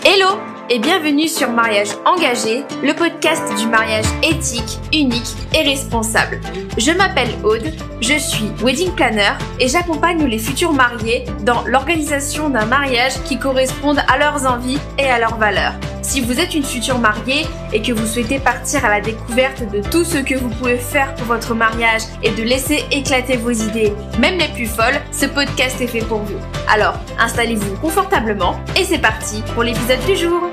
Hello et bienvenue sur Mariage Engagé, le podcast du mariage éthique, unique et responsable. Je m'appelle Aude, je suis wedding planner et j'accompagne les futurs mariés dans l'organisation d'un mariage qui corresponde à leurs envies et à leurs valeurs. Si vous êtes une future mariée et que vous souhaitez partir à la découverte de tout ce que vous pouvez faire pour votre mariage et de laisser éclater vos idées, même les plus folles, ce podcast est fait pour vous. Alors, installez-vous confortablement et c'est parti pour l'épisode du jour.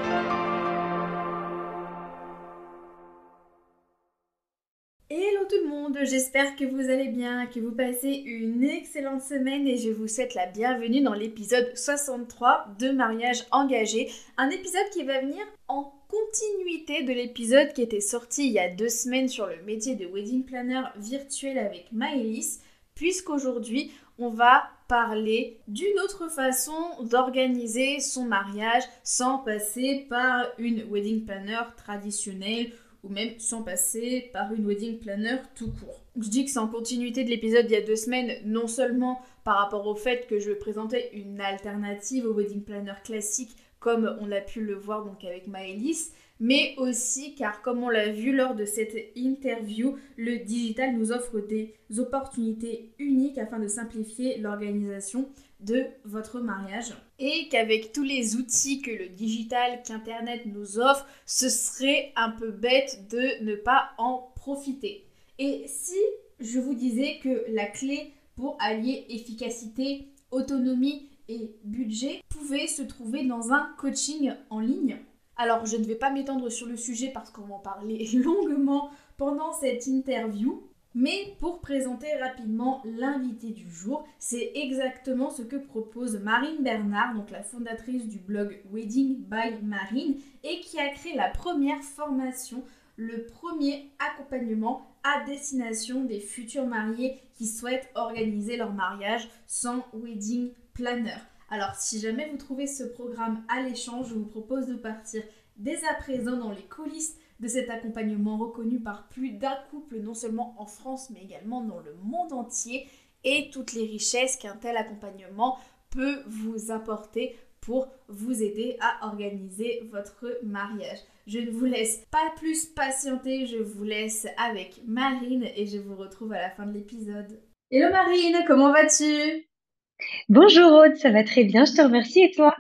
Hello tout le monde, j'espère que vous allez bien, que vous passez une excellente semaine et je vous souhaite la bienvenue dans l'épisode 63 de Mariage Engagé. Un épisode qui va venir en continuité de l'épisode qui était sorti il y a 2 semaines sur le métier de wedding planner virtuel avec Maëlys, puisqu'aujourd'hui on va parler d'une autre façon d'organiser son mariage sans passer par une wedding planner traditionnelle ou même sans passer par une wedding planner tout court. Je dis que c'est en continuité de l'épisode d'il y a 2 semaines, non seulement par rapport au fait que je vais présenter une alternative au wedding planner classique comme on a pu le voir donc avec Maëlys, mais aussi car comme on l'a vu lors de cette interview, le digital nous offre des opportunités uniques afin de simplifier l'organisation de votre mariage et qu'avec tous les outils que le digital, qu'Internet nous offre, ce serait un peu bête de ne pas en profiter. Et si je vous disais que la clé pour allier efficacité, autonomie et budget pouvait se trouver dans un coaching en ligne? Alors je ne vais pas m'étendre sur le sujet parce qu'on va en parler longuement pendant cette interview. Mais pour présenter rapidement l'invité du jour, c'est exactement ce que propose Marine Bernard, donc la fondatrice du blog Wedding by Marine, et qui a créé la première formation, le premier accompagnement à destination des futurs mariés qui souhaitent organiser leur mariage sans wedding planner. Alors si jamais vous trouvez ce programme alléchant, je vous propose de partir dès à présent dans les coulisses de cet accompagnement reconnu par plus d'un couple, non seulement en France, mais également dans le monde entier, et toutes les richesses qu'un tel accompagnement peut vous apporter pour vous aider à organiser votre mariage. Je ne vous laisse pas plus patienter, je vous laisse avec Marine et je vous retrouve à la fin de l'épisode. Hello Marine, comment vas-tu ? Bonjour Aude, ça va très bien, je te remercie et toi?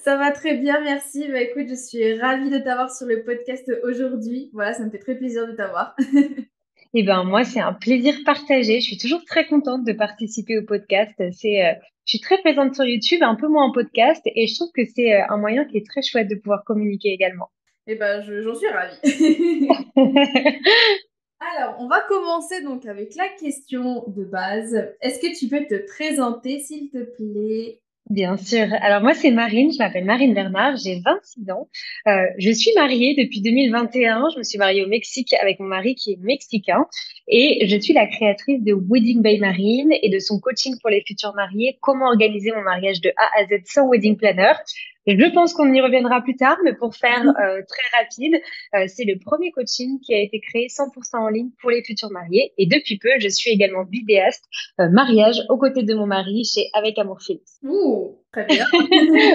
Ça va très bien, merci. Bah écoute, je suis ravie de t'avoir sur le podcast aujourd'hui. Voilà, ça me fait très plaisir de t'avoir. Eh ben moi, c'est un plaisir partagé. Je suis toujours très contente de participer au podcast. Je suis très présente sur YouTube, un peu moins en podcast, et je trouve que c'est un moyen qui est très chouette de pouvoir communiquer également. Eh ben, j'en suis ravie. Alors, on va commencer donc avec la question de base. Est-ce que tu peux te présenter, s'il te plaît? Bien sûr. Alors moi, c'est Marine, je m'appelle Marine Bernard, j'ai 26 ans. Je suis mariée depuis 2021. Je me suis mariée au Mexique avec mon mari qui est mexicain et je suis la créatrice de Wedding by Marine et de son coaching pour les futurs mariés, comment organiser mon mariage de A à Z sans wedding planner. Je pense qu'on y reviendra plus tard, mais pour faire très rapide, c'est le premier coaching qui a été créé 100% en ligne pour les futurs mariés. Et depuis peu, je suis également vidéaste mariage aux côtés de mon mari chez Avec Amour Films. Ouh, très bien.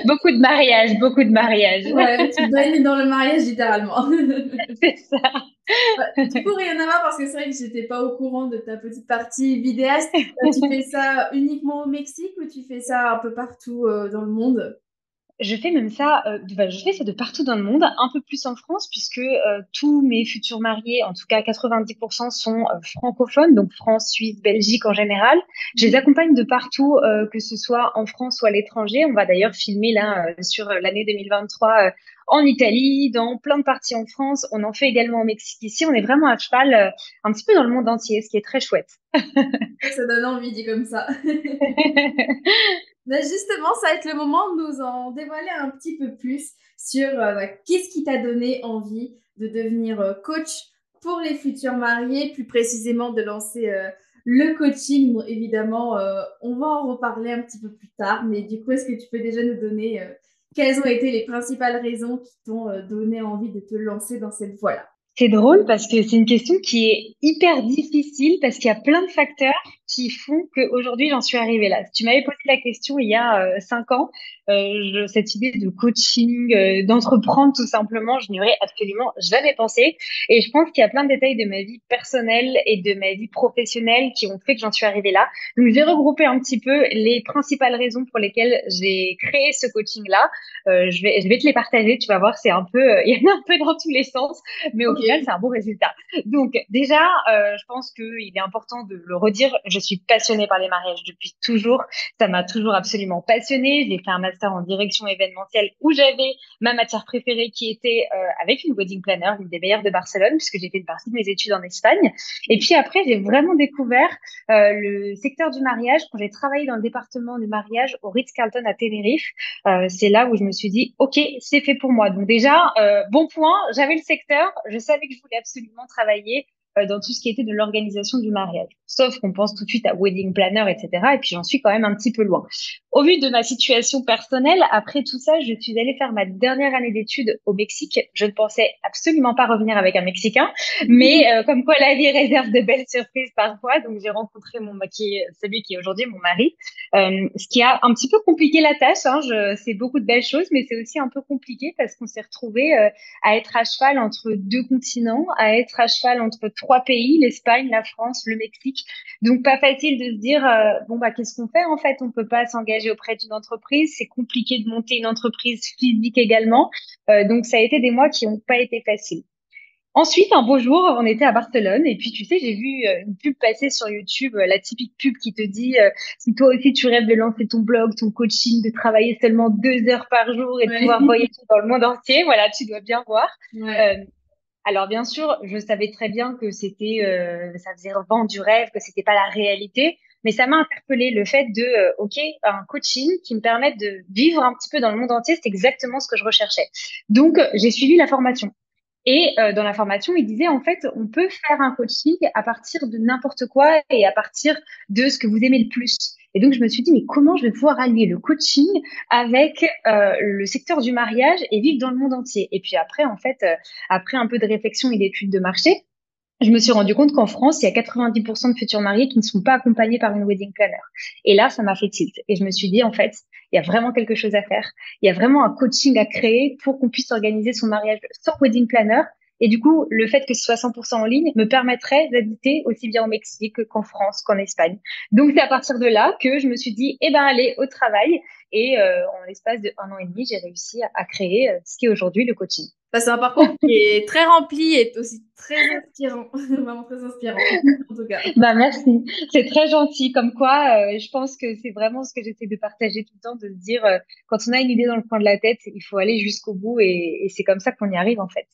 Beaucoup de mariages, beaucoup de mariages. Ouais, tu baignes dans le mariage littéralement. C'est ça. Du coup, rien à voir parce que c'est vrai que j'étais pas au courant de ta petite partie vidéaste. Tu fais ça uniquement au Mexique ou tu fais ça un peu partout dans le monde? Je fais même ça, je fais ça de partout dans le monde, un peu plus en France, puisque tous mes futurs mariés, en tout cas 90%, sont francophones, donc France, Suisse, Belgique en général. Je les accompagne de partout, que ce soit en France ou à l'étranger. On va d'ailleurs filmer là sur l'année 2023 en Italie, dans plein de parties en France. On en fait également au Mexique ici. On est vraiment à cheval un petit peu dans le monde entier, ce qui est très chouette. Ça donne envie dit comme ça. Ben justement, ça va être le moment de nous en dévoiler un petit peu plus sur qu'est-ce qui t'a donné envie de devenir coach pour les futurs mariés, plus précisément de lancer le coaching. Bon, évidemment, on va en reparler un petit peu plus tard, mais du coup, est-ce que tu peux déjà nous donner quelles ont été les principales raisons qui t'ont donné envie de te lancer dans cette voie-là? C'est drôle parce que c'est une question qui est hyper difficile parce qu'il y a plein de facteurs. qui font qu'aujourd'hui, j'en suis arrivée là. Si tu m'avais posé la question il y a 5 ans, cette idée de coaching, d'entreprendre tout simplement, je n'y aurais absolument jamais pensé. Et je pense qu'il y a plein de détails de ma vie personnelle et de ma vie professionnelle qui ont fait que j'en suis arrivée là. Donc, je vais regrouper un petit peu les principales raisons pour lesquelles j'ai créé ce coaching-là. Je vais te les partager. Tu vas voir, c'est un peu, il y en a un peu dans tous les sens, mais au final, Ok. c'est un bon résultat. Donc, déjà, je pense qu'il est important de le redire. Je suis passionnée par les mariages depuis toujours. Ça m'a toujours absolument passionnée. J'ai fait un master en direction événementielle où j'avais ma matière préférée qui était avec une wedding planner, une des meilleures de Barcelone, puisque j'ai fait une partie de mes études en Espagne. Et puis après, j'ai vraiment découvert le secteur du mariage quand j'ai travaillé dans le département du mariage au Ritz-Carlton à Tenerife. C'est là où je me suis dit, OK, c'est fait pour moi. Donc déjà, bon point, j'avais le secteur, je savais que je voulais absolument travailler dans tout ce qui était de l'organisation du mariage. Sauf qu'on pense tout de suite à wedding planner, etc. Et puis j'en suis quand même un petit peu loin. Au vu de ma situation personnelle, après tout ça, je suis allée faire ma dernière année d'études au Mexique. Je ne pensais absolument pas revenir avec un Mexicain, mais comme quoi la vie réserve de belles surprises parfois. Donc j'ai rencontré celui qui est aujourd'hui mon mari, ce qui a un petit peu compliqué la tâche. Hein. C'est beaucoup de belles choses, mais c'est aussi un peu compliqué parce qu'on s'est retrouvé à être à cheval entre deux continents, à être à cheval entre trois pays, l'Espagne, la France, le Mexique. Donc pas facile de se dire bon bah qu'est-ce qu'on fait en fait? On peut pas s'engager auprès d'une entreprise, c'est compliqué de monter une entreprise physique également. Donc ça a été des mois qui n'ont pas été faciles. Ensuite, un beau jour, on était à Barcelone et puis tu sais, j'ai vu une pub passer sur YouTube, la typique pub qui te dit si toi aussi tu rêves de lancer ton blog, ton coaching, de travailler seulement 2 heures par jour et de Ouais. pouvoir voyager dans le monde entier, voilà, tu dois bien voir. Ouais. Euh, alors bien sûr, je savais très bien que ça faisait vent du rêve, que c'était pas la réalité, mais ça m'a interpellée le fait de, ok, un coaching qui me permette de vivre un petit peu dans le monde entier, c'est exactement ce que je recherchais. Donc j'ai suivi la formation. Et dans la formation, il disait en fait, on peut faire un coaching à partir de n'importe quoi et à partir de ce que vous aimez le plus. Et donc, je me suis dit, mais comment je vais pouvoir allier le coaching avec le secteur du mariage et vivre dans le monde entier? Et puis après, en fait, après un peu de réflexion et d'études de marché, je me suis rendu compte qu'en France, il y a 90% de futurs mariés qui ne sont pas accompagnés par une wedding planner. Et là, ça m'a fait tilt. Et je me suis dit, en fait, il y a vraiment quelque chose à faire. Il y a vraiment un coaching à créer pour qu'on puisse organiser son mariage sans wedding planner. Et du coup, le fait que ce soit 100% en ligne me permettrait d'habiter aussi bien au Mexique qu'en France, qu'en Espagne. Donc, c'est à partir de là que je me suis dit, eh ben, allez, au travail. Et en l'espace de 1 an et demi, j'ai réussi à créer ce qui est aujourd'hui le coaching. Bah, c'est un parcours qui est très rempli et aussi très inspirant. Vraiment très inspirant, en tout cas. Bah merci, c'est très gentil. Comme quoi, je pense que c'est vraiment ce que j'essaie de partager tout le temps, de se dire quand on a une idée dans le coin de la tête, il faut aller jusqu'au bout et c'est comme ça qu'on y arrive en fait.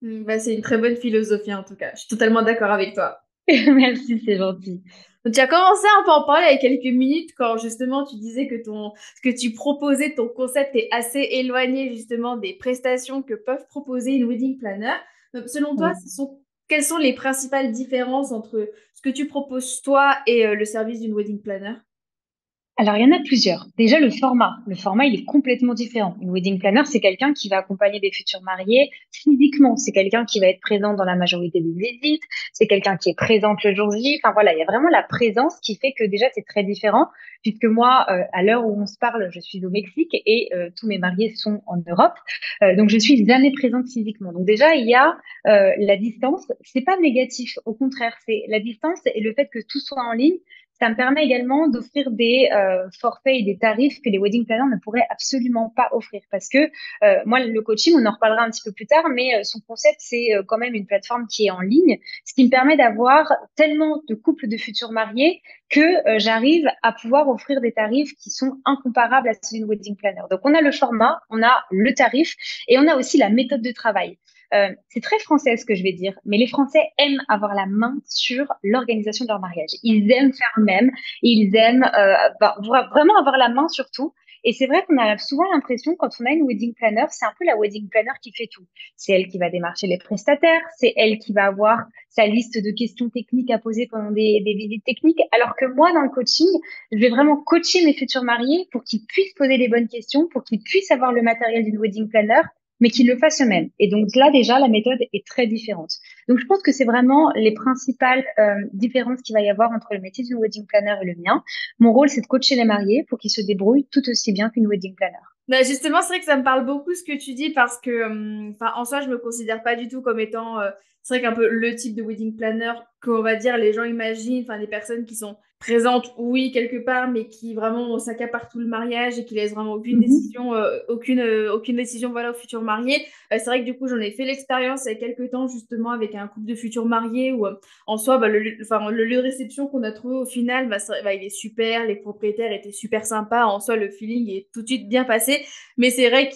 Bah, c'est une très bonne philosophie, en tout cas. Je suis totalement d'accord avec toi. Merci, c'est gentil. Donc, tu as commencé un peu à en parler il y a quelques minutes quand justement tu disais que ce que tu proposais, ton concept est assez éloigné justement des prestations que peuvent proposer une wedding planner. Selon toi, Oui. quelles sont les principales différences entre ce que tu proposes toi et le service d'une wedding planner? Alors, il y en a plusieurs. Déjà, le format. Le format, il est complètement différent. Une wedding planner, c'est quelqu'un qui va accompagner des futurs mariés physiquement. C'est quelqu'un qui va être présent dans la majorité des visites. C'est quelqu'un qui est présent le jour J. Enfin, voilà, il y a vraiment la présence qui fait que déjà, c'est très différent. Puisque moi, à l'heure où on se parle, je suis au Mexique et tous mes mariés sont en Europe. Donc, je suis jamais présente physiquement. Donc, déjà, il y a la distance. C'est pas négatif. Au contraire, c'est la distance et le fait que tout soit en ligne. Ça me permet également d'offrir des forfaits et des tarifs que les wedding planners ne pourraient absolument pas offrir. Parce que moi, le coaching, on en reparlera un petit peu plus tard, mais son concept, c'est quand même une plateforme qui est en ligne, ce qui me permet d'avoir tellement de couples de futurs mariés que j'arrive à pouvoir offrir des tarifs qui sont incomparables à ceux d'une wedding planner. Donc, on a le format, on a le tarif et on a aussi la méthode de travail. C'est très français ce que je vais dire, mais les Français aiment avoir la main sur l'organisation de leur mariage. Ils aiment faire eux-mêmes, ils aiment vraiment avoir la main sur tout. Et c'est vrai qu'on a souvent l'impression, quand on a une wedding planner, c'est un peu la wedding planner qui fait tout. C'est elle qui va démarcher les prestataires, c'est elle qui va avoir sa liste de questions techniques à poser pendant des visites techniques, alors que moi, dans le coaching, je vais vraiment coacher mes futurs mariés pour qu'ils puissent poser les bonnes questions, pour qu'ils puissent avoir le matériel d'une wedding planner mais qu'ils le fassent eux-mêmes. Et donc là, déjà, la méthode est très différente. Donc je pense que c'est vraiment les principales différences qu'il va y avoir entre le métier d'une wedding planner et le mien. Mon rôle, c'est de coacher les mariés pour qu'ils se débrouillent tout aussi bien qu'une wedding planner. Bah justement, c'est vrai que ça me parle beaucoup ce que tu dis parce que, enfin, en soi, je me considère pas du tout comme étant, c'est vrai qu'un peu le type de wedding planner qu'on va dire, les gens imaginent, enfin, des personnes qui sont présentes, oui, quelque part, mais qui vraiment s'accaparent tout le mariage et qui laissent vraiment aucune Mhm. décision, aucune décision, voilà, aux futurs mariés. C'est vrai que du coup, j'en ai fait l'expérience il y a quelques temps, justement, avec un couple de futurs mariés où, en soi, bah, enfin, le lieu de réception qu'on a trouvé au final, bah, bah, il est super, les propriétaires étaient super sympas, en soi, le feeling est tout de suite bien passé. Mais c'est vrai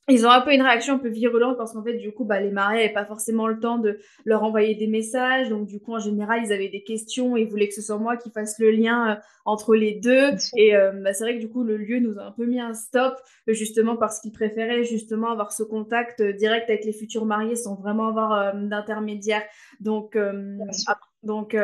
ils ont un peu une réaction un peu virulente parce qu'en fait, du coup, bah, les mariés n'avaient pas forcément le temps de leur envoyer des messages. Donc, du coup, en général, ils avaient des questions et ils voulaient que ce soit moi qui fasse le lien entre les deux. Bien sûr. Et bah, c'est vrai que du coup, le lieu nous a un peu mis un stop, justement parce qu'ils préféraient justement avoir ce contact direct avec les futurs mariés sans vraiment avoir d'intermédiaire. Donc, Bien sûr. donc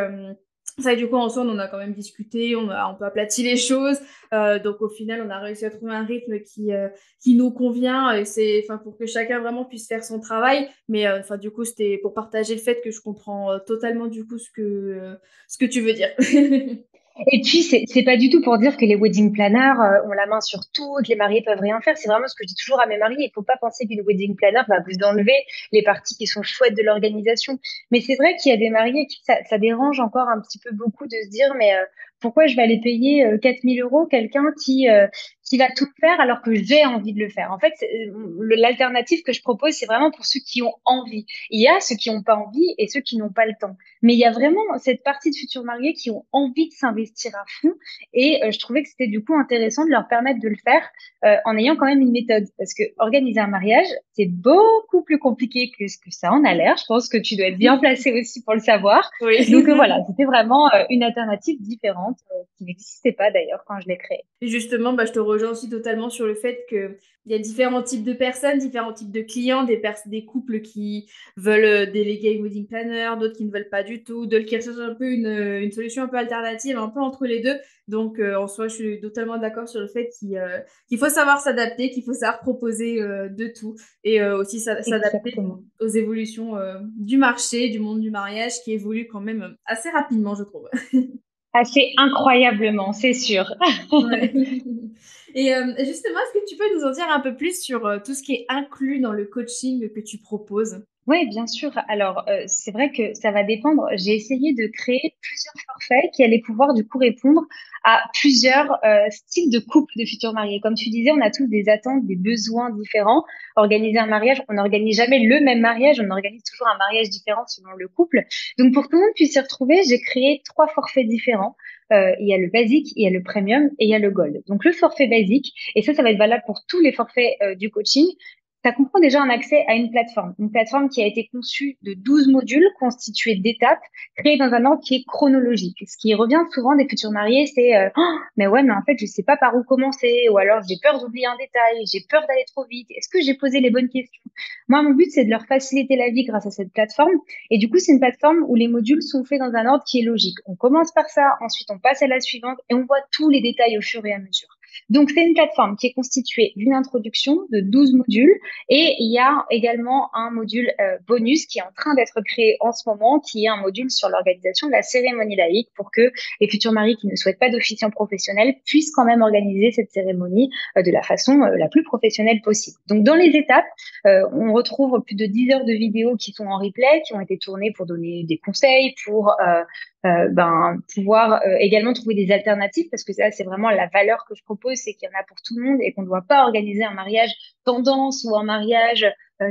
ça, du coup, en soi, on en a quand même discuté, on a un peu aplati les choses. Donc, au final, on a réussi à trouver un rythme qui nous convient. Et c'est, enfin, pour que chacun vraiment puisse faire son travail. Mais, enfin, du coup, c'était pour partager le fait que je comprends totalement, du coup, ce que tu veux dire. Et puis, c'est pas du tout pour dire que les wedding planners ont la main sur tout, que les mariés peuvent rien faire. C'est vraiment ce que je dis toujours à mes mariés. Il faut pas penser qu'une wedding planner va vous enlever les parties qui sont chouettes de l'organisation. Mais c'est vrai qu'il y a des mariés qui ça dérange encore un petit peu beaucoup de se dire, mais pourquoi je vais aller payer 4000 euros quelqu'un qui va tout faire alors que j'ai envie de le faire. En fait, l'alternative que je propose, c'est vraiment pour ceux qui ont envie. Il y a ceux qui n'ont pas envie et ceux qui n'ont pas le temps. Mais il y a vraiment cette partie de futurs mariés qui ont envie de s'investir à fond. Et je trouvais que c'était du coup intéressant de leur permettre de le faire en ayant quand même une méthode. Parce que organiser un mariage, c'est beaucoup plus compliqué que ce que ça en a l'air. Je pense que tu dois être bien placé aussi pour le savoir. Donc Oui. voilà, c'était vraiment une alternative différente qui n'existait pas d'ailleurs quand je l'ai créée. Et justement, bah, je te rejoins aussi totalement sur le fait que il y a différents types de personnes, différents types de clients, des couples qui veulent déléguer une wedding planner, d'autres qui ne veulent pas du tout, d'autres qui recherchent un peu une solution un peu alternative, un peu entre les deux. Donc, en soi, je suis totalement d'accord sur le fait qu'il faut savoir s'adapter, qu'il faut savoir proposer de tout et aussi s'adapter Exactement. aux évolutions du marché, du monde du mariage qui évolue quand même assez rapidement, je trouve. Assez incroyablement, c'est sûr. Ouais. Et justement, est-ce que tu peux nous en dire un peu plus sur tout ce qui est inclus dans le coaching que tu proposes? Oui, bien sûr. Alors, c'est vrai que ça va dépendre. J'ai essayé de créer plusieurs forfaits qui allaient pouvoir du coup répondre à plusieurs styles de couples de futurs mariés. Comme tu disais, on a tous des attentes, des besoins différents. Organiser un mariage, on n'organise jamais le même mariage, on organise toujours un mariage différent selon le couple. Donc, pour que tout le monde puisse s'y retrouver, j'ai créé trois forfaits différents. Il y a le basique, il y a le premium et il y a le gold. Donc, le forfait basique, et ça va être valable pour tous les forfaits du coaching. Ça comprend déjà un accès à une plateforme qui a été conçue de 12 modules constitués d'étapes créées dans un ordre qui est chronologique. Ce qui revient souvent des futurs mariés, c'est oh, mais ouais, mais en fait, je sais pas par où commencer, ou alors j'ai peur d'oublier un détail, j'ai peur d'aller trop vite. Est-ce que j'ai posé les bonnes questions? Moi, mon but, c'est de leur faciliter la vie grâce à cette plateforme. Et du coup, c'est une plateforme où les modules sont faits dans un ordre qui est logique. On commence par ça, ensuite on passe à la suivante et on voit tous les détails au fur et à mesure. Donc, c'est une plateforme qui est constituée d'une introduction de 12 modules et il y a également un module bonus qui est en train d'être créé en ce moment, qui est un module sur l'organisation de la cérémonie laïque pour que les futurs maris qui ne souhaitent pas d'officiant professionnel puissent quand même organiser cette cérémonie de la façon la plus professionnelle possible. Donc dans les étapes, on retrouve plus de 10 heures de vidéos qui sont en replay, qui ont été tournées pour donner des conseils, pour pouvoir également trouver des alternatives, parce que ça, c'est vraiment la valeur que je propose, c'est qu'il y en a pour tout le monde et qu'on ne doit pas organiser un mariage tendance ou un mariage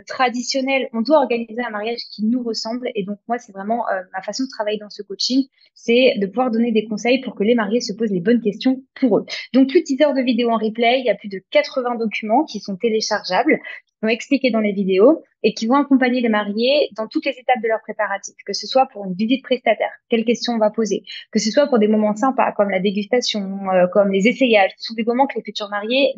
traditionnel. On doit organiser un mariage qui nous ressemble. Et donc, moi, c'est vraiment ma façon de travailler dans ce coaching, c'est de pouvoir donner des conseils pour que les mariés se posent les bonnes questions pour eux. Donc, plus de 10 heures de vidéos en replay, il y a plus de 80 documents qui sont téléchargeables, qui sont expliqués dans les vidéos. et qui vont accompagner les mariés dans toutes les étapes de leur préparatifs, que ce soit pour une visite prestataire, quelles questions on va poser, que ce soit pour des moments sympas comme la dégustation, comme les essayages. Ce sont des moments que les futurs mariés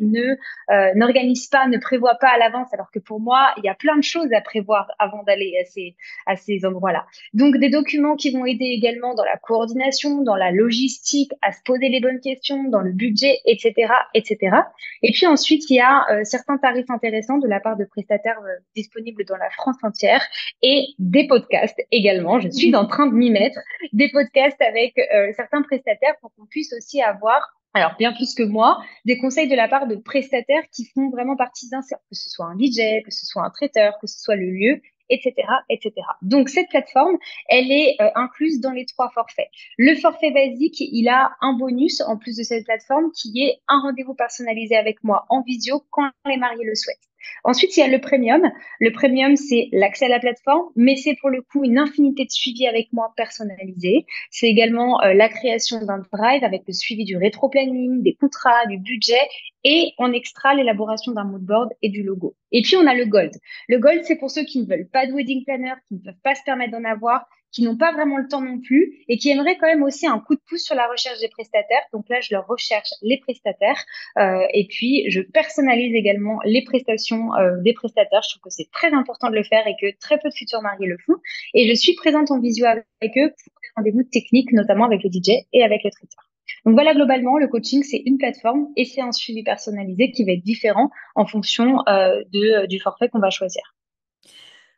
n'organisent pas, ne prévoient pas à l'avance, alors que pour moi, il y a plein de choses à prévoir avant d'aller à ces endroits-là. Donc, des documents qui vont aider également dans la coordination, dans la logistique, à se poser les bonnes questions, dans le budget, etc., etc. Et puis ensuite, il y a certains tarifs intéressants de la part de prestataires disponibles dans la France entière et des podcasts également. Je suis en train de m'y mettre, des podcasts avec certains prestataires pour qu'on puisse aussi avoir, alors bien plus que moi, des conseils de la part de prestataires qui font vraiment partie d'un cercle, que ce soit un DJ, que ce soit un traiteur, que ce soit le lieu, etc., etc. Donc cette plateforme, elle est incluse dans les 3 forfaits. Le forfait basique, il a un bonus en plus de cette plateforme qui est un rendez-vous personnalisé avec moi en visio quand les mariés le souhaitent. Ensuite, il y a le premium. Le premium, c'est l'accès à la plateforme, mais c'est pour le coup une infinité de suivi avec moi personnalisé. C'est également la création d'un drive avec le suivi du rétro-planning, des contrats, du budget et en extra l'élaboration d'un mood board et du logo. Et puis, on a le gold. Le gold, c'est pour ceux qui ne veulent pas de wedding planner, qui ne peuvent pas se permettre d'en avoir, qui n'ont pas vraiment le temps non plus et qui aimeraient quand même aussi un coup de pouce sur la recherche des prestataires. Donc là, je leur recherche les prestataires et puis je personnalise également les prestations des prestataires. Je trouve que c'est très important de le faire et que très peu de futurs mariés le font. Et je suis présente en visio avec eux pour des rendez-vous techniques, notamment avec le DJ et avec le traiteur. Donc voilà, globalement, le coaching, c'est une plateforme et c'est un suivi personnalisé qui va être différent en fonction du forfait qu'on va choisir.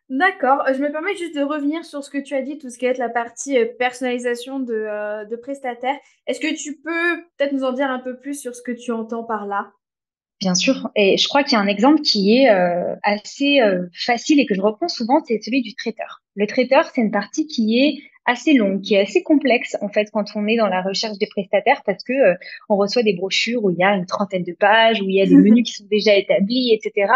D'accord. Je me permets juste de revenir sur ce que tu as dit, tout ce qui est la partie personnalisation de prestataires. Est-ce que tu peux peut-être nous en dire un peu plus sur ce que tu entends par là? Bien sûr, et je crois qu'il y a un exemple qui est assez facile et que je reprends souvent, c'est celui du traiteur. Le traiteur, c'est une partie qui est assez longue, qui est assez complexe en fait quand on est dans la recherche des prestataires parce que on reçoit des brochures où il y a une trentaine de pages, où il y a des menus qui sont déjà établis, etc.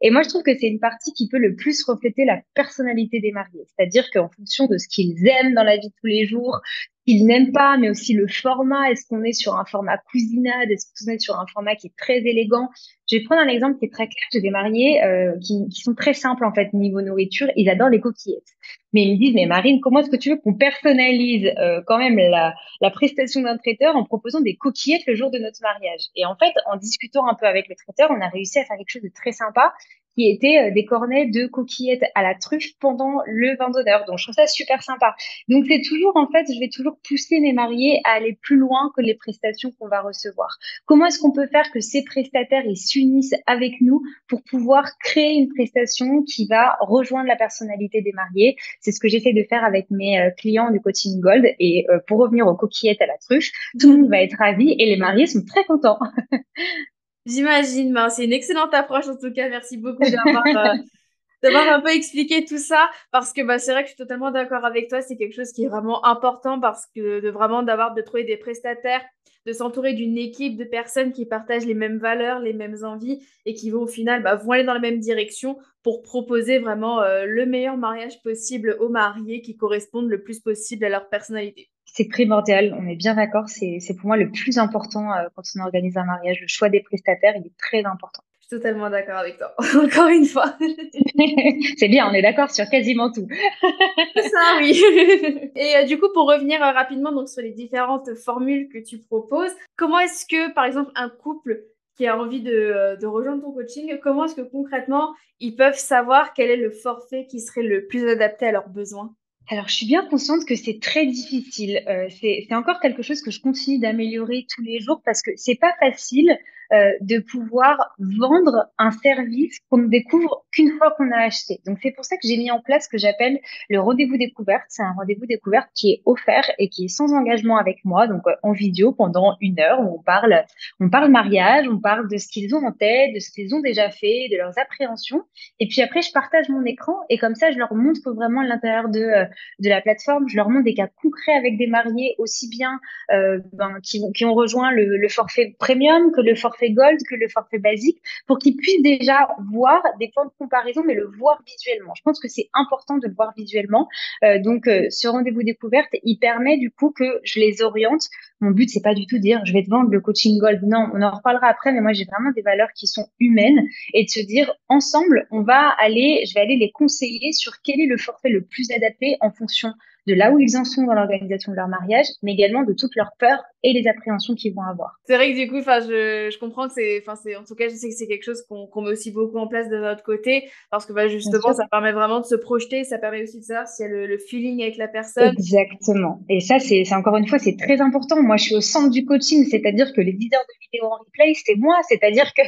Et moi, je trouve que c'est une partie qui peut le plus refléter la personnalité des mariés, c'est-à-dire qu'en fonction de ce qu'ils aiment dans la vie de tous les jours, qu'ils n'aiment pas, mais aussi le format. Est-ce qu'on est sur un format cousinade? Est-ce qu'on est sur un format qui est très élégant? Je vais prendre un exemple qui est très clair. J'ai des mariés qui sont très simples en fait niveau nourriture. Ils adorent les coquillettes. Mais ils me disent, mais Marine, comment est-ce que tu veux qu'on personnalise quand même la prestation d'un traiteur en proposant des coquillettes le jour de notre mariage? Et en fait, en discutant un peu avec le traiteur, on a réussi à faire quelque chose de très sympa qui était des cornets de coquillettes à la truffe pendant le vin d'honneur. Donc, je trouve ça super sympa. Donc, c'est toujours, en fait, je vais toujours pousser mes mariés à aller plus loin que les prestations qu'on va recevoir. Comment est-ce qu'on peut faire que ces prestataires, ils s'unissent avec nous pour pouvoir créer une prestation qui va rejoindre la personnalité des mariés? C'est ce que j'essaie de faire avec mes clients du coaching Gold. Et pour revenir aux coquillettes à la truffe, tout le monde va être ravi et les mariés sont très contents. J'imagine, ben, c'est une excellente approche en tout cas. Merci beaucoup d'avoir un peu expliqué tout ça parce que bah, c'est vrai que je suis totalement d'accord avec toi. C'est quelque chose qui est vraiment important parce que de trouver des prestataires, de s'entourer d'une équipe de personnes qui partagent les mêmes valeurs, les mêmes envies et qui vont au final vont aller dans la même direction pour proposer vraiment le meilleur mariage possible aux mariés qui correspondent le plus possible à leur personnalité. C'est primordial, on est bien d'accord. C'est pour moi le plus important quand on organise un mariage. Le choix des prestataires, il est très important. Je suis totalement d'accord avec toi. Encore une fois. C'est bien, on est d'accord sur quasiment tout. C'est ça, oui. Et du coup, pour revenir rapidement donc, sur les différentes formules que tu proposes, comment est-ce que, par exemple, un couple qui a envie de rejoindre ton coaching, comment est-ce que concrètement, ils peuvent savoir quel est le forfait qui serait le plus adapté à leurs besoins? Alors, je suis bien consciente que c'est très difficile. C'est encore quelque chose que je continue d'améliorer tous les jours parce que c'est pas facile de pouvoir vendre un service qu'on ne découvre qu'une fois qu'on a acheté. Donc, c'est pour ça que j'ai mis en place ce que j'appelle le rendez-vous découverte. C'est un rendez-vous découverte qui est offert et qui est sans engagement avec moi, donc en vidéo pendant 1 heure où on parle mariage, on parle de ce qu'ils ont en tête, de ce qu'ils ont déjà fait, de leurs appréhensions. Et puis après, je partage mon écran et comme ça, je leur montre vraiment l'intérieur de la plateforme. Je leur montre des cas concrets avec des mariés aussi bien qui ont rejoint le forfait premium que le forfait forfait gold que le forfait basique pour qu'ils puissent déjà voir des points de comparaison, mais le voir visuellement. Je pense que c'est important de le voir visuellement. Ce rendez-vous découverte, il permet du coup que je les oriente. Mon but, c'est pas du tout de dire je vais te vendre le coaching gold. Non, on en reparlera après, mais moi, j'ai vraiment des valeurs qui sont humaines et de se dire ensemble, je vais aller les conseiller sur quel est le forfait le plus adapté en fonction de là où ils en sont dans l'organisation de leur mariage, mais également de toutes leurs peurs et les appréhensions qu'ils vont avoir. C'est vrai que du coup, enfin, je comprends que en tout cas, je sais que c'est quelque chose qu'on met aussi beaucoup en place de notre côté, parce que bah, Bien justement, sûr. ça permet vraiment de se projeter, ça permet aussi de savoir s'il y a le feeling avec la personne. Exactement. Et ça, c'est encore une fois, c'est très important. Moi, je suis au centre du coaching, c'est-à-dire que les 10 heures de vidéo en replay, c'est moi. C'est-à-dire que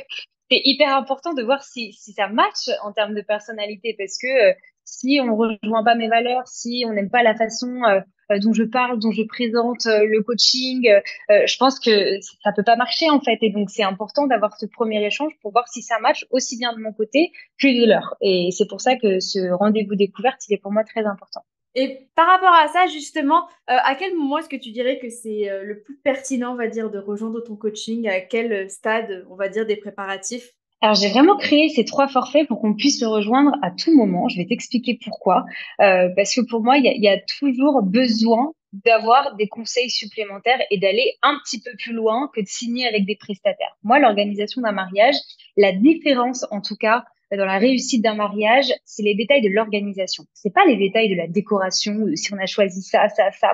c'est hyper important de voir si ça match en termes de personnalité, parce que si on rejoint pas mes valeurs, si on n'aime pas la façon dont je parle, dont je présente le coaching, je pense que ça peut pas marcher en fait. Et donc, c'est important d'avoir ce premier échange pour voir si ça match aussi bien de mon côté que de leur. Et c'est pour ça que ce rendez-vous découverte, il est pour moi très important. Et par rapport à ça, justement, à quel moment est-ce que tu dirais que c'est le plus pertinent, on va dire, de rejoindre ton coaching? À quel stade, on va dire, des préparatifs? Alors, j'ai vraiment créé ces trois forfaits pour qu'on puisse se rejoindre à tout moment. Je vais t'expliquer pourquoi. Parce que pour moi, il y a toujours besoin d'avoir des conseils supplémentaires et d'aller un petit peu plus loin que de signer avec des prestataires. Moi, l'organisation d'un mariage, la différence, en tout cas, dans la réussite d'un mariage, c'est les détails de l'organisation. C'est pas les détails de la décoration, de si on a choisi ça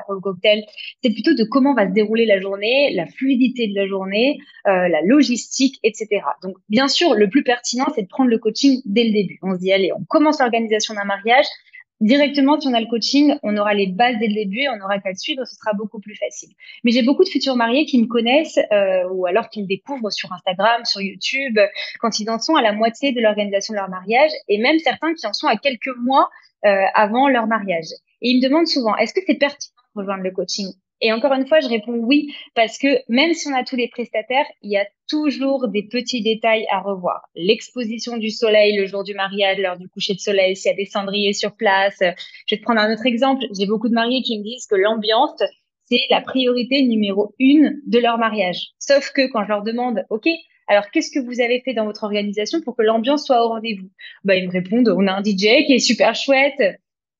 pour le cocktail. C'est plutôt de comment va se dérouler la journée, la fluidité de la journée, la logistique, etc. Donc, bien sûr, le plus pertinent, c'est de prendre le coaching dès le début. On se dit, allez, on commence l'organisation d'un mariage. Directement, si on a le coaching, on aura les bases dès le début, on n'aura qu'à le suivre, ce sera beaucoup plus facile. Mais j'ai beaucoup de futurs mariés qui me connaissent ou alors qui me découvrent sur Instagram, sur YouTube, quand ils en sont à la moitié de l'organisation de leur mariage et même certains qui en sont à quelques mois avant leur mariage. Et ils me demandent souvent, est-ce que c'est pertinent de rejoindre le coaching? Et encore une fois, je réponds oui, parce que même si on a tous les prestataires, il y a toujours des petits détails à revoir. L'exposition du soleil le jour du mariage, l'heure du coucher de soleil, s'il y a des cendriers sur place. Je vais te prendre un autre exemple. J'ai beaucoup de mariés qui me disent que l'ambiance, c'est la priorité numéro une de leur mariage. Sauf que quand je leur demande, OK, alors qu'est-ce que vous avez fait dans votre organisation pour que l'ambiance soit au rendez-vous? Bah, ils me répondent, on a un DJ qui est super chouette,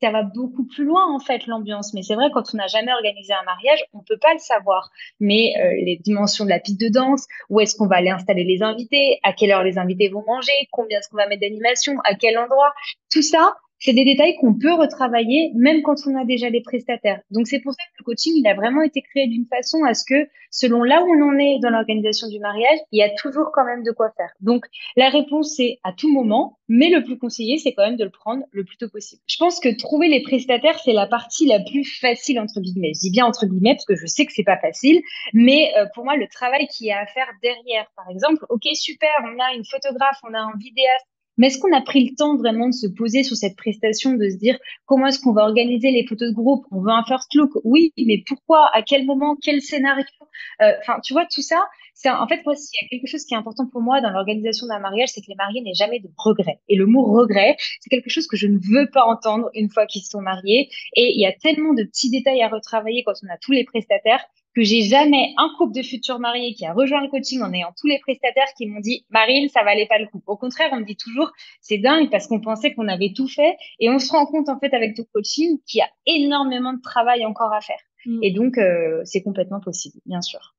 ça va beaucoup plus loin en fait l'ambiance. Mais c'est vrai, quand on n'a jamais organisé un mariage, on peut pas le savoir. Mais les dimensions de la piste de danse, où est-ce qu'on va aller installer les invités, à quelle heure les invités vont manger, combien est-ce qu'on va mettre d'animation, à quel endroit, tout ça, c'est des détails qu'on peut retravailler même quand on a déjà les prestataires. Donc c'est pour ça que le coaching, il a vraiment été créé d'une façon à ce que, selon là où on en est dans l'organisation du mariage, il y a toujours quand même de quoi faire. Donc la réponse, c'est à tout moment, mais le plus conseillé, c'est quand même de le prendre le plus tôt possible. Je pense que trouver les prestataires, c'est la partie la plus facile, entre guillemets. Je dis bien entre guillemets, parce que je sais que c'est pas facile, mais pour moi, le travail qu'il y a à faire derrière, par exemple, ok, super, on a une photographe, on a un vidéaste, mais est-ce qu'on a pris le temps vraiment de se poser sur cette prestation, de se dire comment est-ce qu'on va organiser les photos de groupe? On veut un first look, oui, mais pourquoi? À quel moment? Quel scénario? Enfin, tu vois, tout ça, en fait, moi, s'il y a quelque chose qui est important pour moi dans l'organisation d'un mariage, c'est que les mariés n'aient jamais de regrets. Et le mot regret, c'est quelque chose que je ne veux pas entendre une fois qu'ils sont mariés. Et il y a tellement de petits détails à retravailler quand on a tous les prestataires que j'ai jamais un couple de futurs mariés qui a rejoint le coaching en ayant tous les prestataires qui m'ont dit, Marine, ça valait pas le coup. Au contraire, on me dit toujours, c'est dingue parce qu'on pensait qu'on avait tout fait et on se rend compte en fait avec ton coaching qu'il y a énormément de travail encore à faire. Et donc, c'est complètement possible, bien sûr.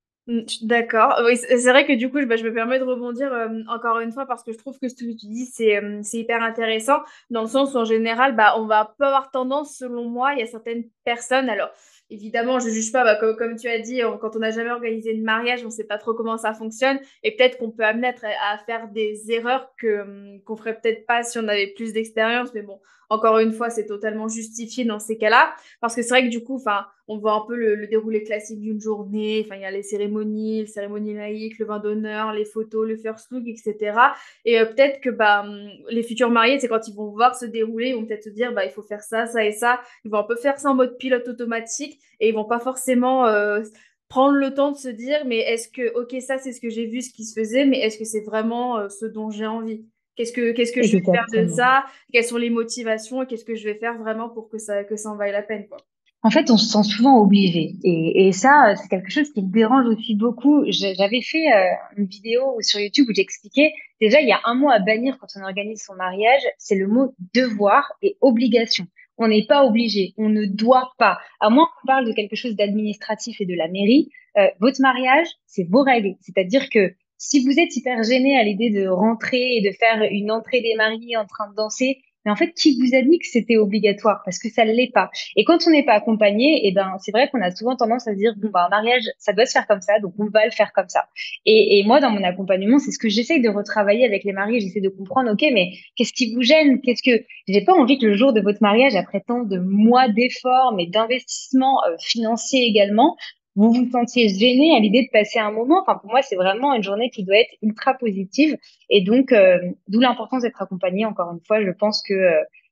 D'accord. Oui, c'est vrai que du coup, je me permets de rebondir encore une fois parce que je trouve que ce que tu dis, c'est hyper intéressant dans le sens où en général, bah, on va pas avoir tendance, selon moi, il y a certaines personnes, alors évidemment, je juge pas, bah, comme tu as dit, quand on n'a jamais organisé de mariage, on sait pas trop comment ça fonctionne et peut-être qu'on peut amener à faire des erreurs qu'on ferait peut-être pas si on avait plus d'expérience, mais bon, encore une fois, c'est totalement justifié dans ces cas-là parce que c'est vrai que du coup, enfin, on voit un peu le déroulé classique d'une journée. Enfin, il y a les cérémonies laïques, le vin d'honneur, les photos, le first look, etc. Et peut-être que bah, les futurs mariés, c'est quand ils vont voir se dérouler, ils vont peut-être se dire, bah, il faut faire ça, ça et ça. Ils vont un peu faire ça en mode pilote automatique et ils vont pas forcément prendre le temps de se dire, mais est-ce que, ok, ça c'est ce que j'ai vu, ce qui se faisait, mais est-ce que c'est vraiment ce dont j'ai envie? Qu'est-ce que je vais faire de Exactement. ça? Quelles sont les motivations et qu'est-ce que je vais faire vraiment pour que ça en vaille la peine, quoi. En fait, on se sent souvent obligé. Et ça, c'est quelque chose qui me dérange aussi beaucoup. J'avais fait une vidéo sur YouTube où j'expliquais, déjà, il y a un mot à bannir quand on organise son mariage, c'est le mot devoir et obligation. On n'est pas obligé, on ne doit pas. À moins qu'on parle de quelque chose d'administratif et de la mairie, votre mariage, c'est vos règles. C'est-à-dire que si vous êtes hyper gêné à l'idée de rentrer et de faire une entrée des mariés en train de danser, mais en fait, qui vous a dit que c'était obligatoire? Parce que ça ne l'est pas. Et quand on n'est pas accompagné, eh ben, c'est vrai qu'on a souvent tendance à se dire, bon, bah, un mariage, ça doit se faire comme ça, donc on va le faire comme ça. Et moi, dans mon accompagnement, c'est ce que j'essaye de retravailler avec les mariés. J'essaie de comprendre, OK, mais qu'est-ce qui vous gêne? J'ai pas envie que le jour de votre mariage, après tant de mois d'efforts, mais d'investissement financier également, vous vous sentiez gêné à l'idée de passer un moment. Enfin, pour moi, c'est vraiment une journée qui doit être ultra positive. Et donc, d'où l'importance d'être accompagné. Encore une fois, je pense que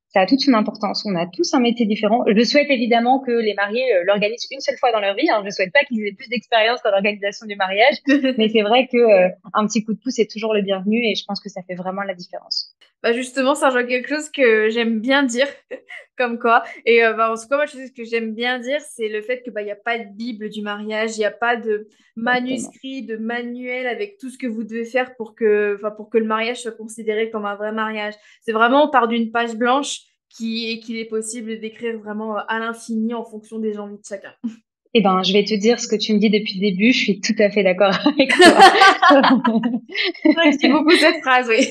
ça a toute son importance. On a tous un métier différent. Je souhaite évidemment que les mariés l'organisent une seule fois dans leur vie, hein. Je souhaite pas qu'ils aient plus d'expérience dans l'organisation du mariage, mais c'est vrai que un petit coup de pouce est toujours le bienvenu et je pense que ça fait vraiment la différence. Bah justement, ça rejoint quelque chose que j'aime bien dire, comme quoi. Et bah, en tout cas, moi, je sais ce que j'aime bien dire, c'est le fait que bah, il n'y a pas de Bible du mariage, il n'y a pas de Exactement. manuscrit, de manuel avec tout ce que vous devez faire pour que le mariage soit considéré comme un vrai mariage. C'est vraiment, on part d'une page blanche et qu'il est possible d'écrire vraiment à l'infini en fonction des envies de chacun. Eh ben, je vais te dire ce que tu me dis depuis le début. Je suis tout à fait d'accord avec toi. J'apprécie beaucoup cette phrase, oui.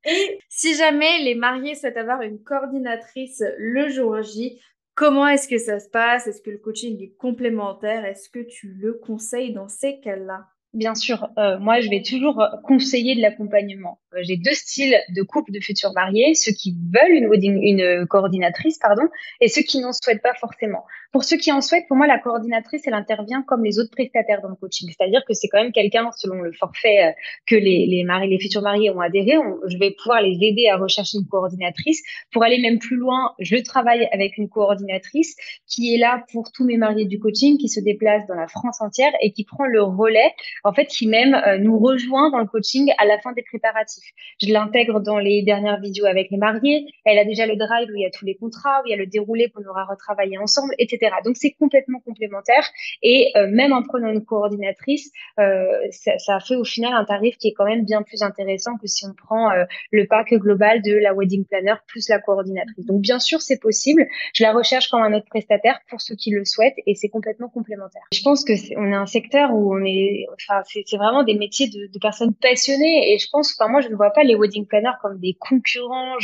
Et si jamais les mariés souhaitent avoir une coordinatrice le jour J, comment est-ce que ça se passe? Est-ce que le coaching est complémentaire? Est-ce que tu le conseilles dans ces cas-là? Bien sûr, moi je vais toujours conseiller de l'accompagnement. J'ai deux styles de couples de futurs mariés, ceux qui veulent une coordinatrice, pardon, et ceux qui n'en souhaitent pas forcément. Pour ceux qui en souhaitent, pour moi la coordinatrice, elle intervient comme les autres prestataires dans le coaching, c'est-à-dire que c'est quand même quelqu'un selon le forfait que les futurs mariés ont adhéré. Je vais pouvoir les aider à rechercher une coordinatrice. Pour aller même plus loin, je travaille avec une coordinatrice qui est là pour tous mes mariés du coaching, qui se déplace dans la France entière et qui prend le relais en fait, qui même nous rejoint dans le coaching à la fin des préparatifs. Je l'intègre dans les dernières vidéos avec les mariés. Elle a déjà le drive où il y a tous les contrats, où il y a le déroulé qu'on aura retravaillé ensemble, etc. Donc, c'est complètement complémentaire. Et même en prenant une coordinatrice, ça fait au final un tarif qui est quand même bien plus intéressant que si on prend le pack global de la wedding planner plus la coordinatrice. Donc, bien sûr, c'est possible. Je la recherche comme un autre prestataire pour ceux qui le souhaitent et c'est complètement complémentaire. Je pense que on est un secteur où on est, enfin, c'est vraiment des métiers de personnes passionnées et je pense, enfin, moi, je ne vois pas les wedding planners comme des concurrents.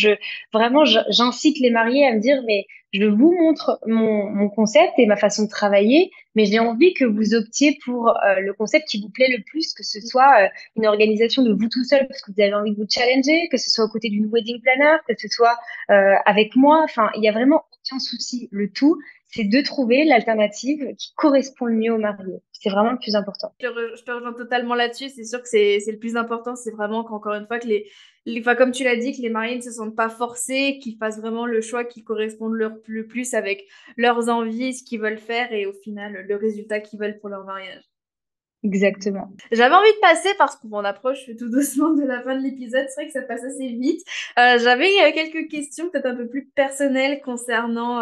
Vraiment, j'incite les mariés à me dire, mais je vous montre mon concept et ma façon de travailler, mais j'ai envie que vous optiez pour le concept qui vous plaît le plus, que ce soit une organisation de vous tout seul parce que vous avez envie de vous challenger, que ce soit aux côtés d'une wedding planner, que ce soit avec moi. Enfin, il y a vraiment aucun souci. Le tout, c'est de trouver l'alternative qui correspond le mieux au marié. C'est vraiment le plus important. Je te rejoins totalement là-dessus. C'est sûr que c'est le plus important. C'est vraiment qu'encore une fois, que enfin, comme tu l'as dit, que les mariés ne se sentent pas forcés, qu'ils fassent vraiment le choix qui correspond le plus avec leurs envies, ce qu'ils veulent faire et au final, le résultat qu'ils veulent pour leur mariage. Exactement. J'avais envie de passer parce qu'on approche tout doucement de la fin de l'épisode. C'est vrai que ça passe assez vite. J'avais quelques questions peut-être un peu plus personnelles concernant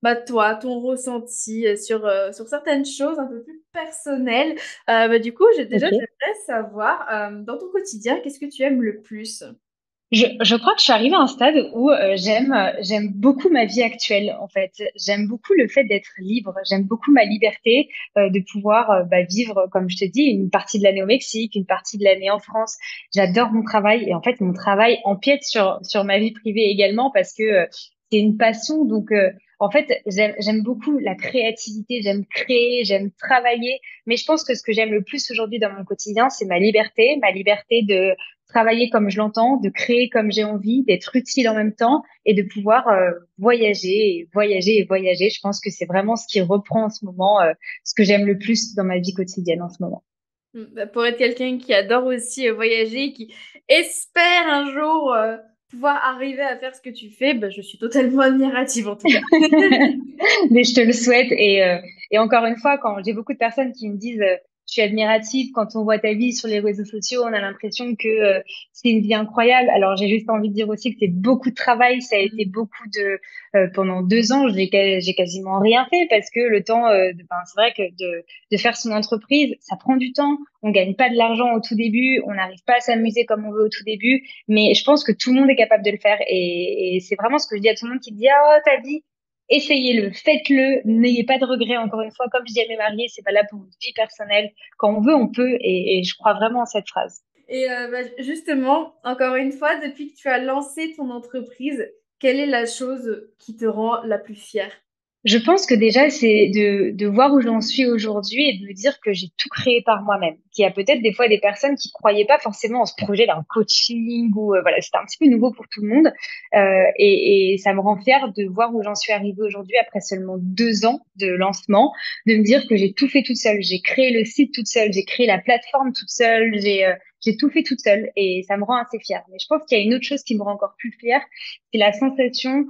bah, toi, ton ressenti sur certaines choses un peu plus personnelles. Bah, du coup, Ok. j'aimerais savoir dans ton quotidien, qu'est-ce que tu aimes le plus? Je crois que je suis arrivée à un stade où j'aime beaucoup ma vie actuelle en fait. J'aime beaucoup le fait d'être libre. J'aime beaucoup ma liberté de pouvoir bah, vivre, comme je te dis, une partie de l'année au Mexique, une partie de l'année en France. J'adore mon travail et en fait mon travail empiète sur ma vie privée également parce que c'est une passion. Donc en fait j'aime beaucoup la créativité. J'aime créer, j'aime travailler. Mais je pense que ce que j'aime le plus aujourd'hui dans mon quotidien, c'est ma liberté de travailler comme je l'entends, de créer comme j'ai envie, d'être utile en même temps et de pouvoir voyager et voyager et voyager. Je pense que c'est vraiment ce qui reprend en ce moment, ce que j'aime le plus dans ma vie quotidienne en ce moment. Bah, pour être quelqu'un qui adore aussi voyager, qui espère un jour pouvoir arriver à faire ce que tu fais, bah, je suis totalement admirative en tout cas. Mais je te le souhaite et encore une fois, quand j'ai beaucoup de personnes qui me disent je suis admirative. Quand on voit ta vie sur les réseaux sociaux, on a l'impression que c'est une vie incroyable. Alors, j'ai juste envie de dire aussi que c'est beaucoup de travail. Ça a été beaucoup de... pendant 2 ans, j'ai quasiment rien fait parce que le temps... c'est vrai que de faire son entreprise, ça prend du temps. On gagne pas de l'argent au tout début. On n'arrive pas à s'amuser comme on veut au tout début. Mais je pense que tout le monde est capable de le faire. Et c'est vraiment ce que je dis à tout le monde qui me dit, ah, oh, ta vie, essayez-le, faites-le, n'ayez pas de regrets. Encore une fois, comme je dis à mes mariés, c'est valable pour votre vie personnelle. Quand on veut, on peut. Et je crois vraiment en cette phrase. Et justement, encore une fois, depuis que tu as lancé ton entreprise, quelle est la chose qui te rend la plus fière? Je pense que déjà, c'est de voir où j'en suis aujourd'hui et de me dire que j'ai tout créé par moi-même. Qu'il y a peut-être des fois des personnes qui croyaient pas forcément en ce projet d'un coaching ou voilà, c'était un petit peu nouveau pour tout le monde. Et ça me rend fière de voir où j'en suis arrivée aujourd'hui après seulement 2 ans de lancement, de me dire que j'ai tout fait toute seule. J'ai créé le site toute seule, j'ai créé la plateforme toute seule, j'ai tout fait toute seule et ça me rend assez fière. Mais je pense qu'il y a une autre chose qui me rend encore plus fière, c'est la sensation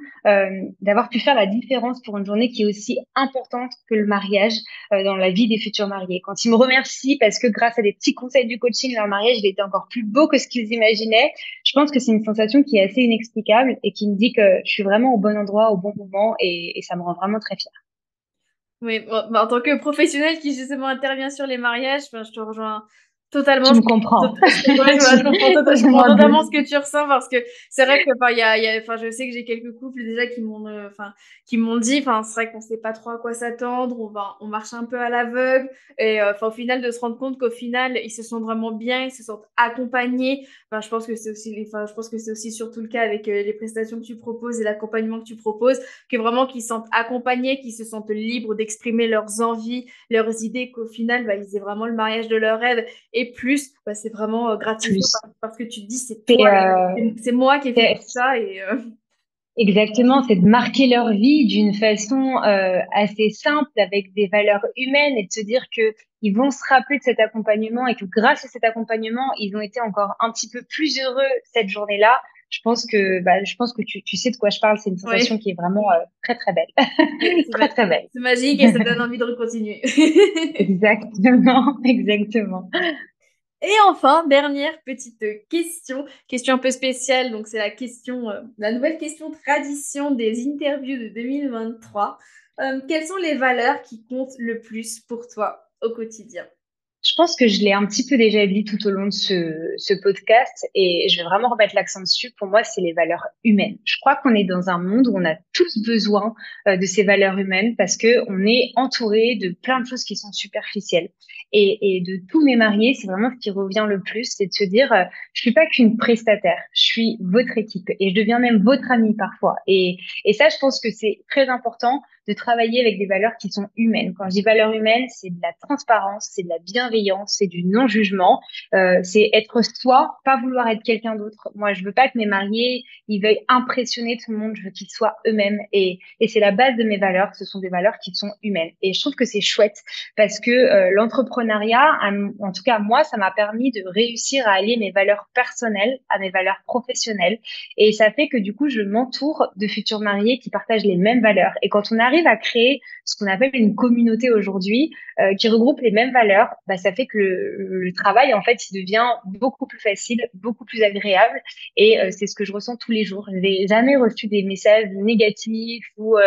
d'avoir pu faire la différence pour une journée qui est aussi importante que le mariage dans la vie des futurs mariés. Quand ils me remercient parce que grâce à des petits conseils du coaching, leur mariage il était encore plus beau que ce qu'ils imaginaient, je pense que c'est une sensation qui est assez inexplicable et qui me dit que je suis vraiment au bon endroit, au bon moment et ça me rend vraiment très fière. Oui, bon, bah, en tant que professionnel qui justement intervient sur les mariages, enfin, je te rejoins totalement. Tu me comprends. Ouais, je Je comprends m'en totalement doute. ce que tu ressens parce que c'est vrai que enfin, enfin, je sais que j'ai quelques couples déjà qui m'ont dit, enfin, c'est vrai qu'on sait pas trop à quoi s'attendre, on marche un peu à l'aveugle et enfin, au final de se rendre compte qu'au final ils se sentent vraiment bien, ils se sentent accompagnés. Enfin, je pense que c'est aussi surtout le cas avec les prestations que tu proposes et l'accompagnement que tu proposes, que vraiment qu'ils se sentent accompagnés, qu'ils se sentent libres d'exprimer leurs envies, leurs idées, qu'au final, bah, ils aient vraiment le mariage de leur rêve. Et plus, bah, c'est vraiment gratifiant Plus. parce que tu te dis, c'est C'est toi, c'est moi qui ai fait tout c'est- ça. Et Exactement, c'est de marquer leur vie d'une façon assez simple, avec des valeurs humaines et de se dire que ils vont se rappeler de cet accompagnement et que grâce à cet accompagnement, ils ont été encore un petit peu plus heureux cette journée-là. Je pense que tu sais de quoi je parle. C'est une sensation ouais, qui est vraiment très très belle, très très belle. c'est magique et ça donne envie de continuer. Exactement, exactement. Et enfin, dernière petite question un peu spéciale. Donc, c'est la nouvelle question tradition des interviews de 2023. Quelles sont les valeurs qui comptent le plus pour toi au quotidien? Je pense que je l'ai un petit peu déjà dit tout au long de ce podcast et je vais vraiment remettre l'accent dessus. Pour moi, c'est les valeurs humaines. Je crois qu'on est dans un monde où on a tous besoin de ces valeurs humaines parce que on est entouré de plein de choses qui sont superficielles. Et de tous mes mariés, c'est vraiment ce qui revient le plus, c'est de se dire, je suis pas qu'une prestataire, je suis votre équipe et je deviens même votre ami parfois. Et ça, je pense que c'est très important de travailler avec des valeurs qui sont humaines. Quand je dis valeurs humaines, c'est de la transparence, c'est de la bienveillance, c'est du non-jugement, c'est être soi, pas vouloir être quelqu'un d'autre. Moi, je veux pas que mes mariés, ils veuillent impressionner tout le monde, je veux qu'ils soient eux-mêmes. Et c'est la base de mes valeurs, ce sont des valeurs qui sont humaines. Et je trouve que c'est chouette parce que l'entrepreneuriat, en tout cas moi, ça m'a permis de réussir à allier mes valeurs personnelles à mes valeurs professionnelles. Et ça fait que du coup, je m'entoure de futurs mariés qui partagent les mêmes valeurs. Et quand on arrive à créer ce qu'on appelle une communauté aujourd'hui, qui regroupe les mêmes valeurs, bah, ça fait que le travail, en fait, il devient beaucoup plus facile, beaucoup plus agréable. Et c'est ce que je ressens tous les jours. Je n'ai jamais reçu des messages négatifs ou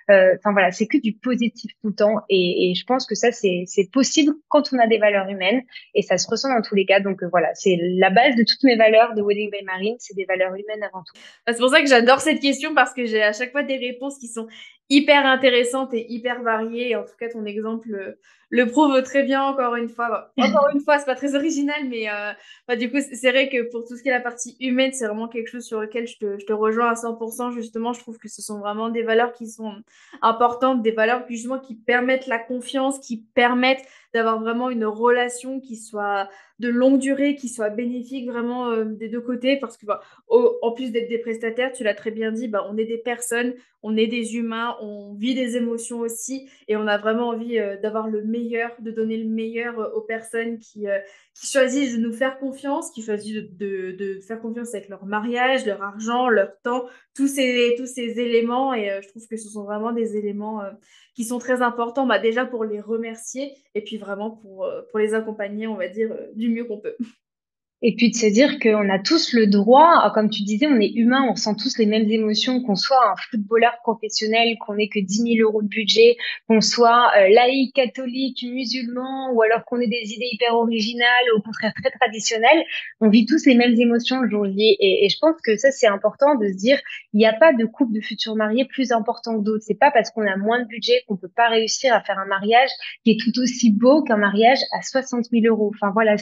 enfin voilà, c'est que du positif tout le temps. Et je pense que ça, c'est possible quand on a des valeurs humaines et ça se ressent dans tous les cas. Donc voilà, c'est la base de toutes mes valeurs de Wedding by Marine, c'est des valeurs humaines avant tout. C'est pour ça que j'adore cette question parce que j'ai à chaque fois des réponses qui sont hyper intéressantes et hyper variées. Et en tout cas, ton exemple le prouve très bien encore une fois. Bon, encore une fois, c'est pas très original, mais bah, du coup, c'est vrai que pour tout ce qui est la partie humaine, c'est vraiment quelque chose sur lequel je te rejoins à 100%. Justement, je trouve que ce sont vraiment des valeurs qui sont importantes, des valeurs justement qui permettent la confiance, qui permettent d'avoir vraiment une relation qui soit de longue durée, qui soit bénéfique vraiment des deux côtés. Parce que bah, en plus d'être des prestataires, tu l'as très bien dit, bah, on est des personnes, on est des humains, bien, on vit des émotions aussi et on a vraiment envie d'avoir le meilleur, de donner le meilleur aux personnes qui choisissent de nous faire confiance, qui choisissent de faire confiance avec leur mariage, leur argent, leur temps, tous ces éléments. Et je trouve que ce sont vraiment des éléments qui sont très importants, bah, déjà pour les remercier et puis vraiment pour les accompagner, on va dire, du mieux qu'on peut. Et puis de se dire qu'on a tous le droit, comme tu disais, on est humain, on ressent tous les mêmes émotions, qu'on soit un footballeur professionnel, qu'on ait que 10 000 € de budget, qu'on soit laïque, catholique, musulman, ou alors qu'on ait des idées hyper originales, au contraire très traditionnelles. On vit tous les mêmes émotions le jour J. Et je pense que ça, c'est important de se dire, il n'y a pas de couple de futurs mariés plus important que d'autres. C'est pas parce qu'on a moins de budget qu'on peut pas réussir à faire un mariage qui est tout aussi beau qu'un mariage à 60 000 €. Enfin voilà,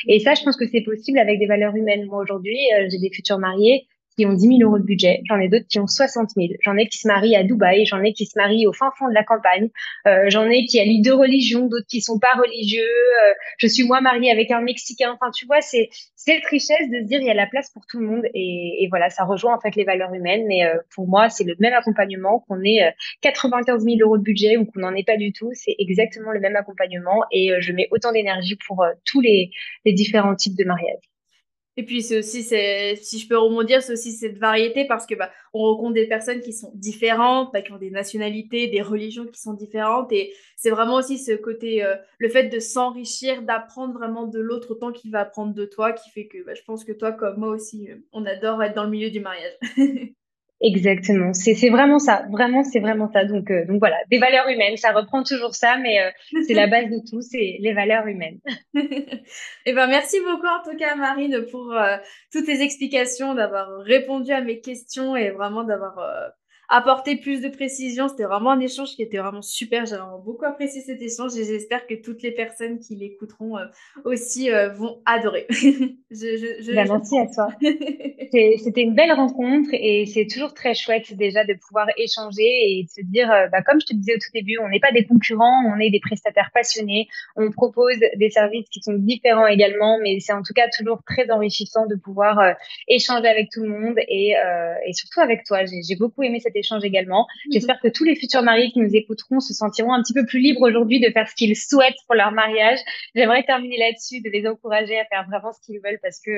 et ça, je pense que c'est possible avec des valeurs humaines. Moi, aujourd'hui, j'ai des futurs mariés qui ont 10 000 € de budget. J'en ai d'autres qui ont 60 000. J'en ai qui se marient à Dubaï. J'en ai qui se marient au fin fond de la campagne. J'en ai qui allient deux religions, d'autres qui sont pas religieux. Je suis moi mariée avec un Mexicain. Enfin, tu vois, c'est cette richesse de se dire il y a la place pour tout le monde. Et voilà, ça rejoint en fait les valeurs humaines. Mais pour moi, c'est le même accompagnement qu'on ait 95 000 € de budget ou qu'on n'en ait pas du tout. C'est exactement le même accompagnement. Et je mets autant d'énergie pour tous les différents types de mariage. Et puis c'est aussi, si je peux rebondir, c'est aussi cette variété parce que bah, on rencontre des personnes qui sont différentes, bah, qui ont des nationalités, des religions qui sont différentes. Et c'est vraiment aussi ce côté, le fait de s'enrichir, d'apprendre vraiment de l'autre autant qu'il va apprendre de toi, qui fait que bah, je pense que toi, comme moi aussi, on adore être dans le milieu du mariage. Exactement. C'est vraiment ça. Vraiment, c'est vraiment ça. Donc voilà, des valeurs humaines. Ça reprend toujours ça, mais c'est la base de tout, c'est les valeurs humaines. Eh ben, merci beaucoup en tout cas, Marine, pour toutes tes explications, d'avoir répondu à mes questions et vraiment d'avoir apporté plus de précision. C'était vraiment un échange qui était vraiment super. J'ai vraiment beaucoup apprécié cet échange et j'espère que toutes les personnes qui l'écouteront aussi vont adorer. Ben, merci à toi. C'était une belle rencontre et c'est toujours très chouette déjà de pouvoir échanger et de se dire, bah, comme je te disais au tout début, on n'est pas des concurrents, on est des prestataires passionnés, on propose des services qui sont différents également, mais c'est en tout cas toujours très enrichissant de pouvoir échanger avec tout le monde et surtout avec toi. J'ai beaucoup aimé cet échange également. J'espère que tous les futurs mariés qui nous écouteront se sentiront un petit peu plus libres aujourd'hui de faire ce qu'ils souhaitent pour leur mariage. J'aimerais terminer là-dessus, de les encourager à faire vraiment ce qu'ils veulent parce que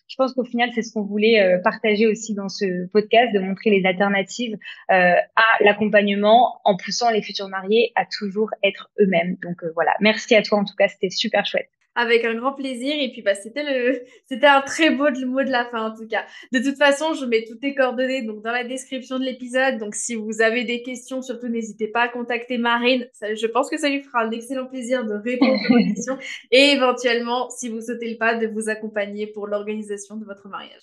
je pense qu'au final, c'est ce qu'on voulait partager aussi dans ce podcast, de montrer les alternatives à l'accompagnement en poussant les futurs mariés à toujours être eux-mêmes. Donc voilà, merci à toi en tout cas, c'était super chouette. Avec un grand plaisir. Et puis, bah, c'était un très beau mot de la fin, en tout cas. De toute façon, je mets toutes tes coordonnées donc, dans la description de l'épisode. Donc, si vous avez des questions, surtout, n'hésitez pas à contacter Marine. Je pense que ça lui fera un excellent plaisir de répondre à vos questions et éventuellement, si vous sautez le pas, de vous accompagner pour l'organisation de votre mariage.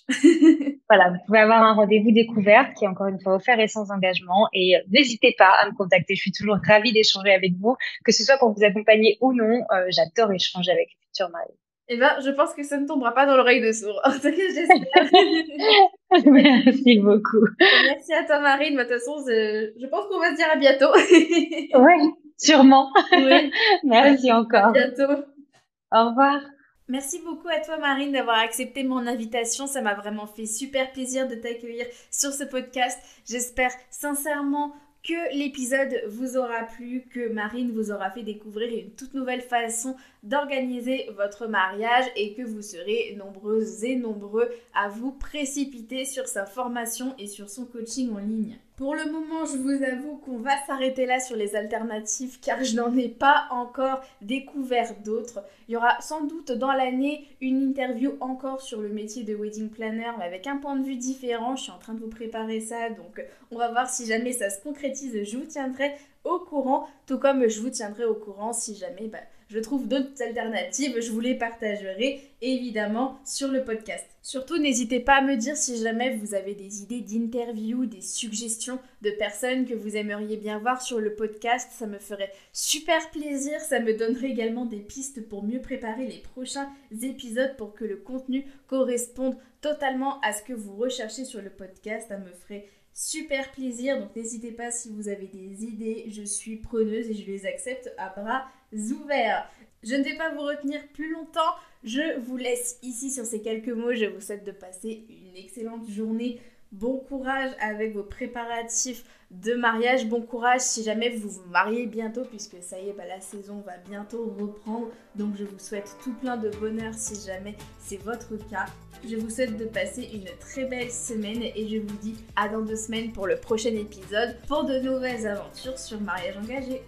Voilà, vous pouvez avoir un rendez-vous découverte qui est encore une fois offert et sans engagement. Et n'hésitez pas à me contacter. Je suis toujours ravie d'échanger avec vous, que ce soit pour vous accompagner ou non. J'adore échanger avec les futurs mariés. Eh ben, je pense que ça ne tombera pas dans l'oreille de sourd. En tout cas, j'espère. Merci beaucoup. Merci à toi, Marine. De toute façon, je pense qu'on va se dire à bientôt. Oui, sûrement. Oui. Merci À encore. bientôt. Au revoir. Merci beaucoup à toi, Marine, d'avoir accepté mon invitation. Ça m'a vraiment fait super plaisir de t'accueillir sur ce podcast. J'espère sincèrement que l'épisode vous aura plu, que Marine vous aura fait découvrir une toute nouvelle façon d'organiser votre mariage et que vous serez nombreuses et nombreux à vous précipiter sur sa formation et sur son coaching en ligne. Pour le moment, je vous avoue qu'on va s'arrêter là sur les alternatives car je n'en ai pas encore découvert d'autres. Il y aura sans doute dans l'année une interview encore sur le métier de wedding planner mais avec un point de vue différent. Je suis en train de vous préparer ça, donc on va voir si jamais ça se concrétise. Je vous tiendrai au courant, tout comme je vous tiendrai au courant si jamais je trouve d'autres alternatives, je vous les partagerai évidemment sur le podcast. Surtout, n'hésitez pas à me dire si jamais vous avez des idées d'interviews, des suggestions de personnes que vous aimeriez bien voir sur le podcast. Ça me ferait super plaisir. Ça me donnerait également des pistes pour mieux préparer les prochains épisodes pour que le contenu corresponde totalement à ce que vous recherchez sur le podcast. Ça me ferait super plaisir. Donc n'hésitez pas si vous avez des idées. Je suis preneuse et je les accepte à bras ouverts. Je ne vais pas vous retenir plus longtemps. Je vous laisse ici sur ces quelques mots. Je vous souhaite de passer une excellente journée Bon courage avec vos préparatifs de mariage. Bon courage si jamais vous vous mariez bientôt, puisque ça y est, la saison va bientôt reprendre. Donc je vous souhaite tout plein de bonheur si jamais c'est votre cas. Je vous souhaite de passer une très belle semaine et je vous dis à dans 2 semaines pour le prochain épisode pour de nouvelles aventures sur Mariage Engagé.